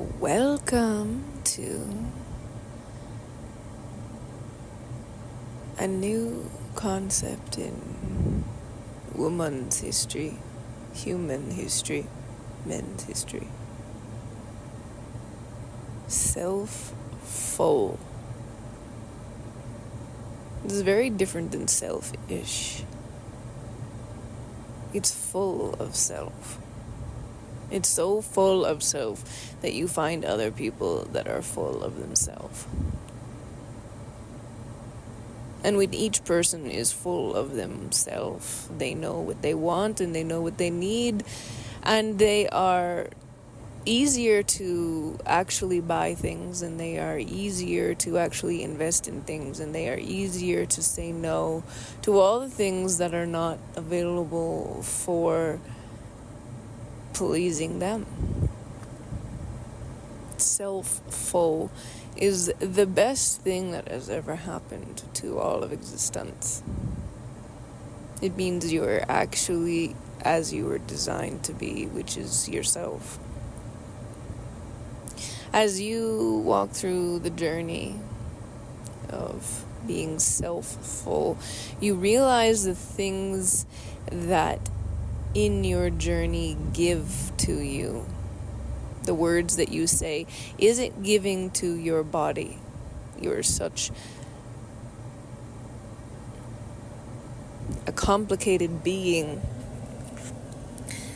Welcome to a new concept in woman's history, human history, men's history. Self-full. This is very different than selfish. It's full of self. It's so full of self that you find other people that are full of themselves. And when each person is full of themselves, they know what they want and they know what they need, and they are easier to actually buy things, and they are easier to actually invest in things, and they are easier to say no to all the things that are not available for pleasing them. Self-full is the best thing that has ever happened to all of existence. It means you are actually as you were designed to be, which is yourself. As you walk through the journey of being self-full, you realize the things that in your journey give to you. The words that you say, is it giving to your body? You're such a complicated being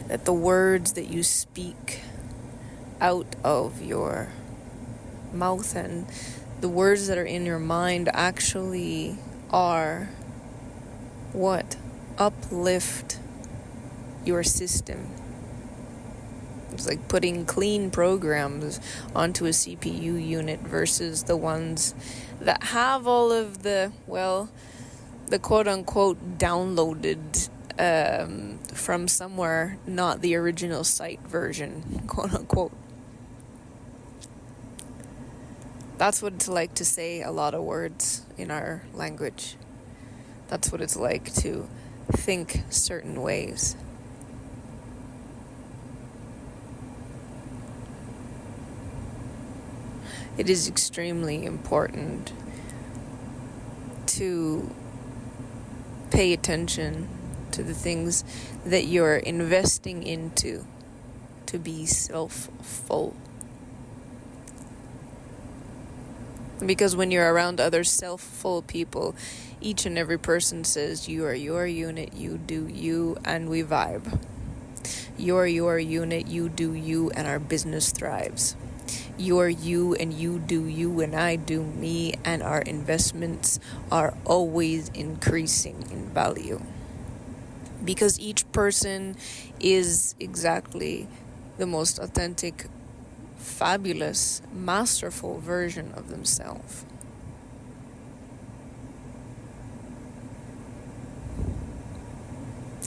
that the words that you speak out of your mouth and the words that are in your mind actually are what? Uplift your system. It's like putting clean programs onto a CPU unit versus the ones that have all of the quote-unquote downloaded from somewhere, not the original site version, quote-unquote. That's what it's like to say a lot of words in our language. That's what it's like to think certain ways. It is extremely important to pay attention to the things that you're investing into to be self-full. Because when you're around other self-full people, each and every person says, you are your unit, you do you, and we vibe. You're your unit, you do you, and our business thrives. You're you and you do you and I do me, and our investments are always increasing in value. Because each person is exactly the most authentic, fabulous, masterful version of themselves.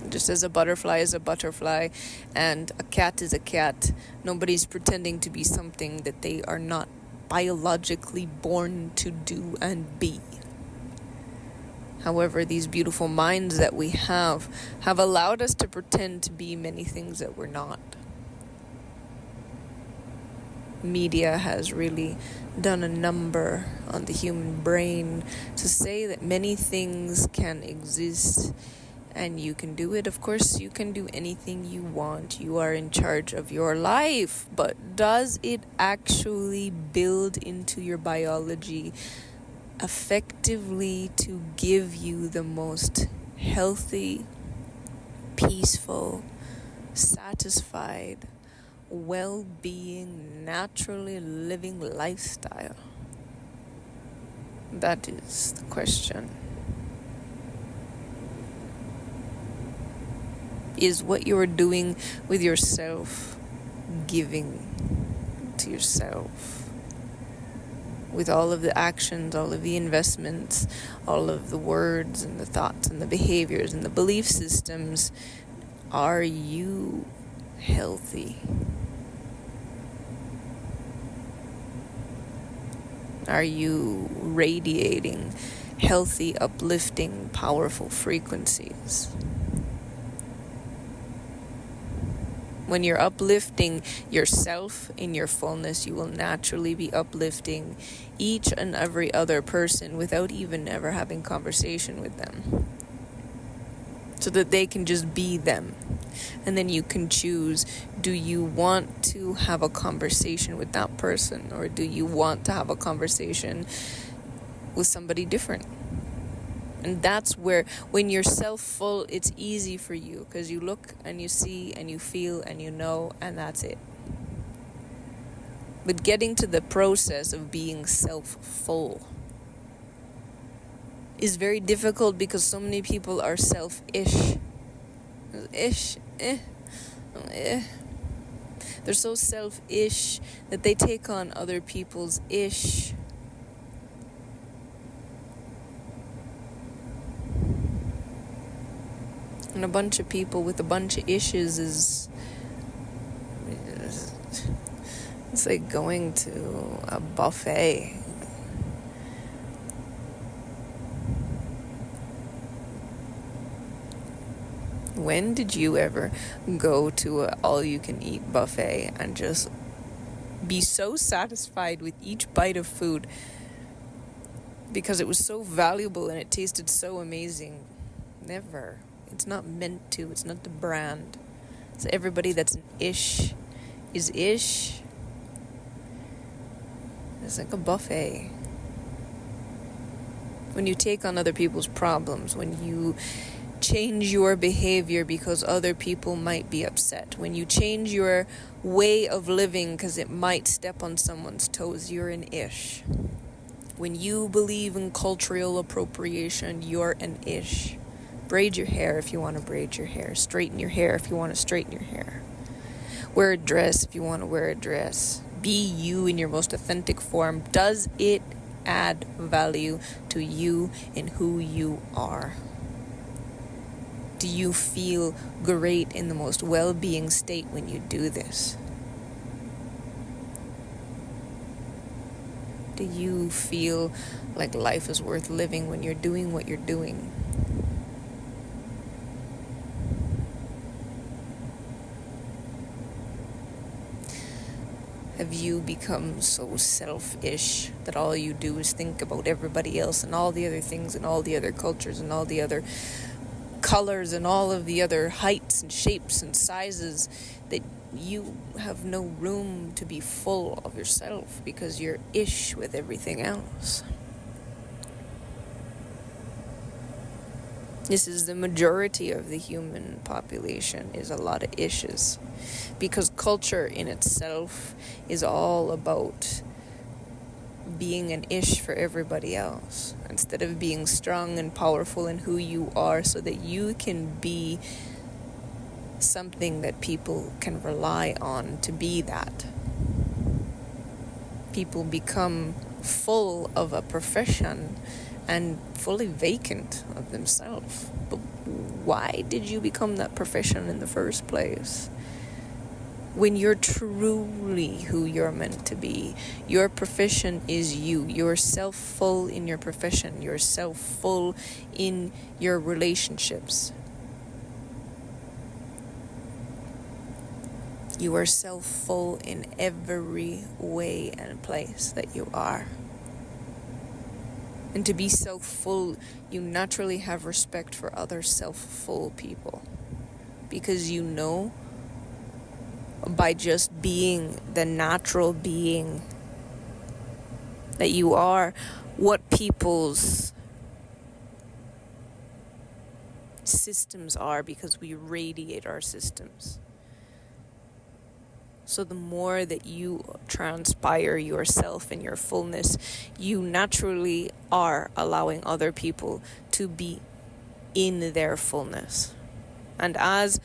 Just as a butterfly is a butterfly and a cat is a cat, nobody's pretending to be something that they are not biologically born to do and be. However, these beautiful minds that we have allowed us to pretend to be many things that we're not. Media has really done a number on the human brain to say that many things can exist and you can do it. Of course, you can do anything you want. You are in charge of your life. But does it actually build into your biology effectively to give you the most healthy, peaceful, satisfied, well-being, naturally living lifestyle? That is the question. Is what you are doing with yourself giving to yourself? With all of the actions, all of the investments, all of the words and the thoughts and the behaviors and the belief systems, are you healthy? Are you radiating healthy, uplifting, powerful frequencies? When you're uplifting yourself in your fullness, you will naturally be uplifting each and every other person without even ever having conversation with them, so that they can just be them. And then you can choose, do you want to have a conversation with that person, or do you want to have a conversation with somebody different? And that's where, when you're self-full, it's easy for you, because you look and you see and you feel and you know, and that's it. But getting to the process of being self-full is very difficult, because so many people are selfish. They're so selfish that they take on other people's ish. And a bunch of people with a bunch of issues is... it's like going to a buffet. When did you ever go to a all-you-can-eat buffet and just be so satisfied with each bite of food because it was so valuable and it tasted so amazing? Never. It's not meant to. It's not the brand. So everybody that's an ish is ish. It's like a buffet. When you take on other people's problems, when you change your behavior because other people might be upset, when you change your way of living because it might step on someone's toes, you're an ish. When you believe in cultural appropriation, you're an ish. Braid your hair if you want to braid your hair. Straighten your hair if you want to straighten your hair. Wear a dress if you want to wear a dress. Be you in your most authentic form. Does it add value to you and who you are? Do you feel great in the most well-being state when you do this? Do you feel like life is worth living when you're doing what you're doing? Have you become so selfish that all you do is think about everybody else and all the other things and all the other cultures and all the other colors and all of the other heights and shapes and sizes, that you have no room to be full of yourself because you're ish with everything else? This is the majority of the human population, is a lot of ishes, because culture in itself is all about being an ish for everybody else, instead of being strong and powerful in who you are, so that you can be something that people can rely on to be that. People become full of a profession and fully vacant of themselves. But why did you become that profession in the first place? When you're truly who you're meant to be, your profession is you. You're self-full in your profession. You're self-full in your relationships. You are self-full in every way and place that you are. And to be self-full, you naturally have respect for other self-full people. Because you know, by just being the natural being that you are, what people's systems are, because we radiate our systems. So the more that you transpire yourself in your fullness, you naturally are allowing other people to be in their fullness. And as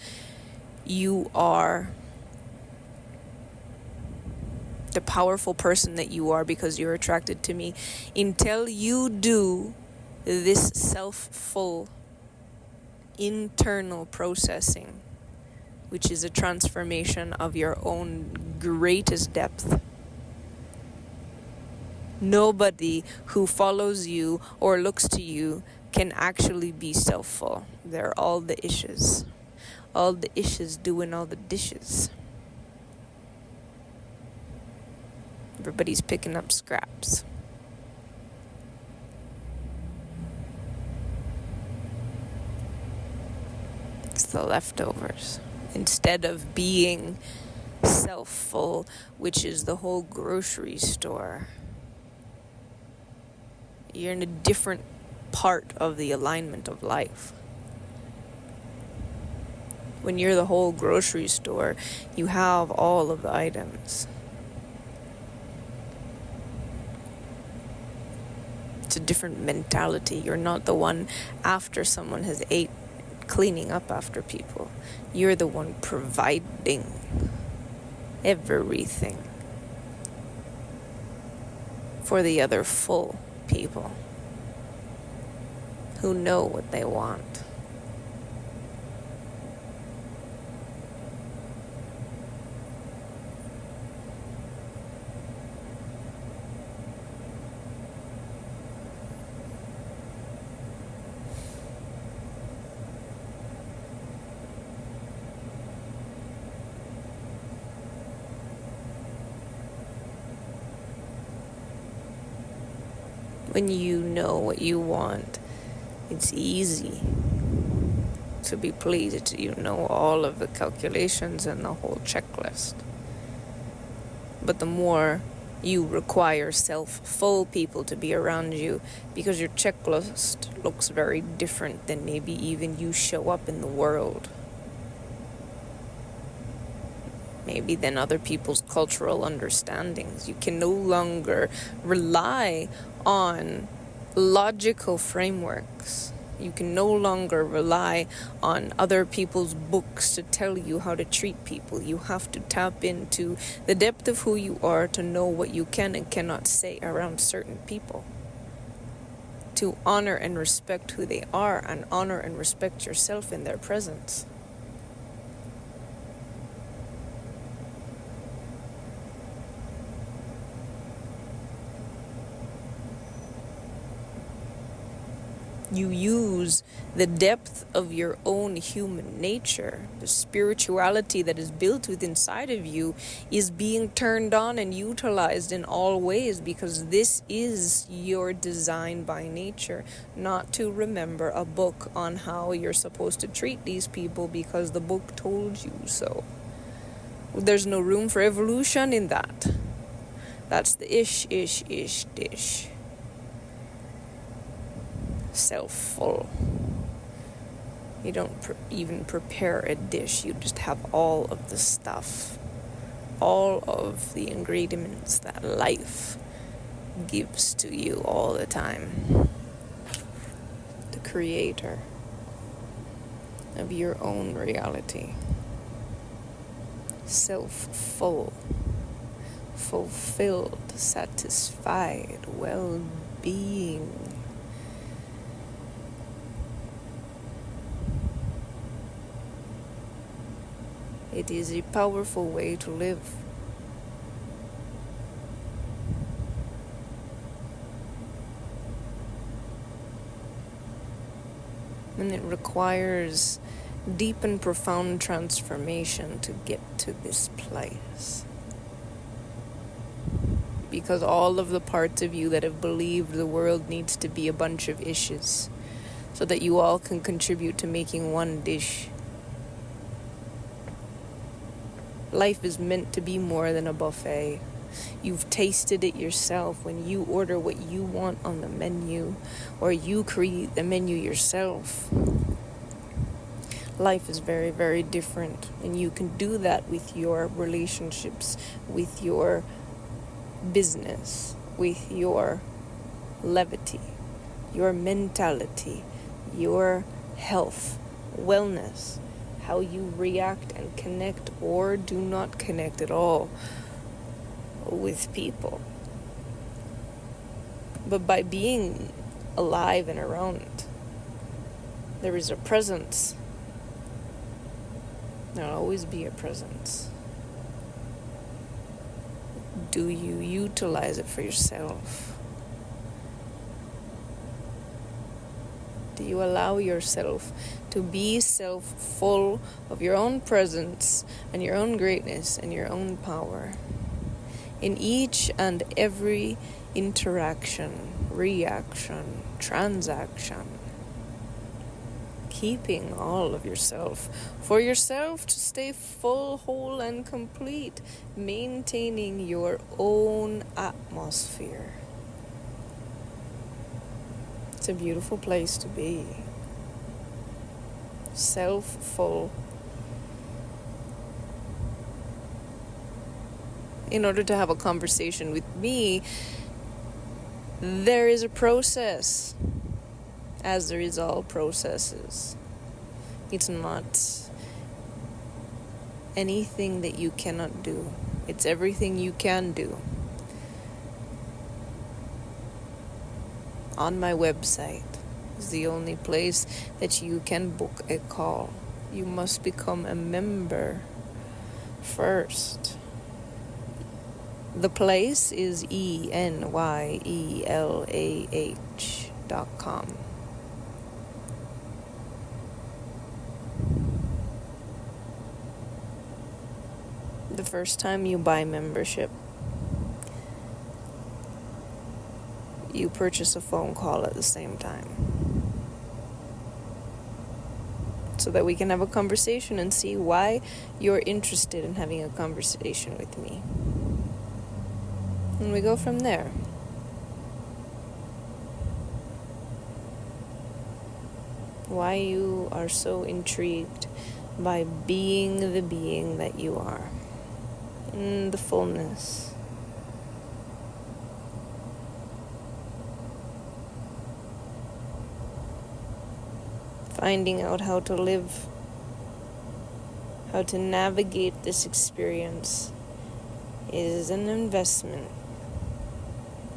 you are the powerful person that you are, because you're attracted to me, until you do this self-full internal processing, which is a transformation of your own greatest depth. Nobody who follows you or looks to you can actually be self-full. They're all the issues. all the issues doing all the dishes. Everybody's picking up scraps. It's the leftovers. Instead of being self-full, which is the whole grocery store, you're in a different part of the alignment of life. When you're the whole grocery store, you have all of the items. It's a different mentality. You're not the one after someone has ate, cleaning up after people. You're the one providing everything for the other full people who know what they want. When you know what you want, it's easy to be pleased. You know all of the calculations and the whole checklist. But the more you require self-full people to be around you, because your checklist looks very different than maybe even you show up in the world. Maybe than other people's cultural understandings. You can no longer rely on logical frameworks. You can no longer rely on other people's books to tell you how to treat people. You have to tap into the depth of who you are to know what you can and cannot say around certain people. To honor and respect who they are and honor and respect yourself in their presence. You use the depth of your own human nature. The spirituality that is built within inside of you is being turned on and utilized in all ways, because this is your design by nature. Not to remember a book on how you're supposed to treat these people because the book told you so. There's no room for evolution in that. That's the dish. Self-full. You don't even prepare a dish. You just have all of the stuff, all of the ingredients that life gives to you all the time. The creator of your own reality. Self-full, fulfilled, satisfied, well-being. It is a powerful way to live. And it requires deep and profound transformation to get to this place. Because all of the parts of you that have believed the world needs to be a bunch of issues so that you all can contribute to making one dish. Life is meant to be more than a buffet. You've tasted it yourself when you order what you want on the menu, or you create the menu yourself. Life is very, very different, and you can do that with your relationships, with your business, with your levity, your mentality, your health, wellness, how you react and connect or do not connect at all with people. But by being alive and around, there is a presence. There'll always be a presence. Do you utilize it for yourself? Do You allow yourself to be full of your own presence and your own greatness and your own power. In each and every interaction, reaction, transaction, keeping all of yourself for yourself to stay full, whole, and complete, maintaining your own atmosphere. It's a beautiful place to be. Self-full. In order to have a conversation with me, there is a process, as there is all processes. It's not anything that you cannot do. It's everything you can do. On my website is the only place that you can book a call. You must become a member first. The place is ENYELAH.com. The first time you buy membership, you purchase a phone call at the same time, so that we can have a conversation and see why you're interested in having a conversation with me. And we go from there. Why you are so intrigued by being the being that you are, in the fullness. Finding out how to live, how to navigate this experience is an investment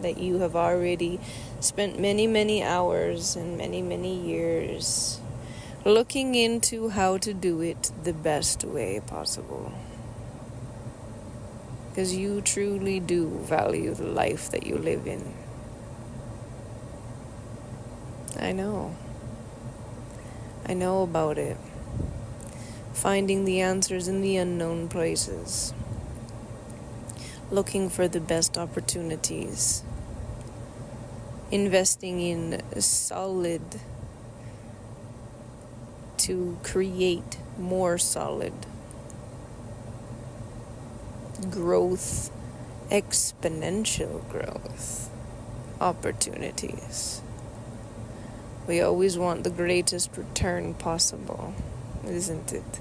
that you have already spent many, many hours and many, many years looking into how to do it the best way possible. Because you truly do value the life that you live in. I know about it. Finding the answers in the unknown places. Looking for the best opportunities. Investing in solid to create more solid growth, exponential growth opportunities. We always want the greatest return possible, isn't it?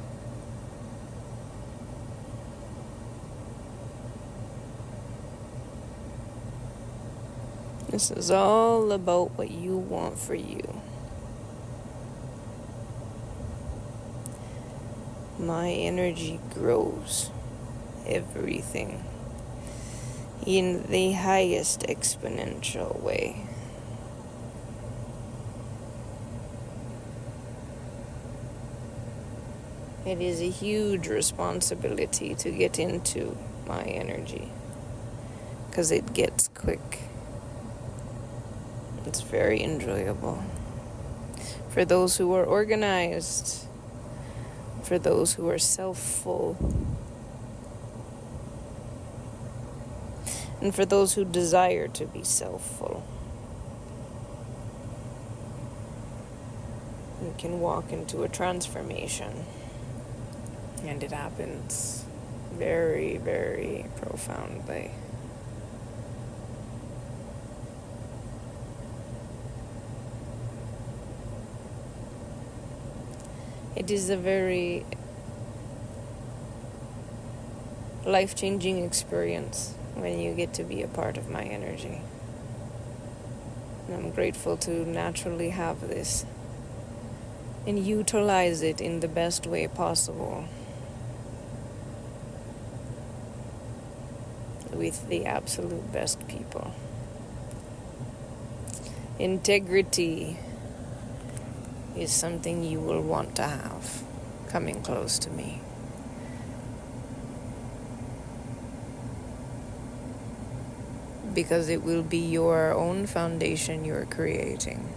This is all about what you want for you. My energy grows everything in the highest exponential way. It is a huge responsibility to get into my energy, because it gets quick. It's very enjoyable. For those who are organized, for those who are self-full, and for those who desire to be self-full. You can walk into a transformation, and it happens very, very profoundly. It is a very life-changing experience when you get to be a part of my energy. And I'm grateful to naturally have this and utilize it in the best way possible with the absolute best people. Integrity is something you will want to have coming close to me. Because it will be your own foundation you're creating.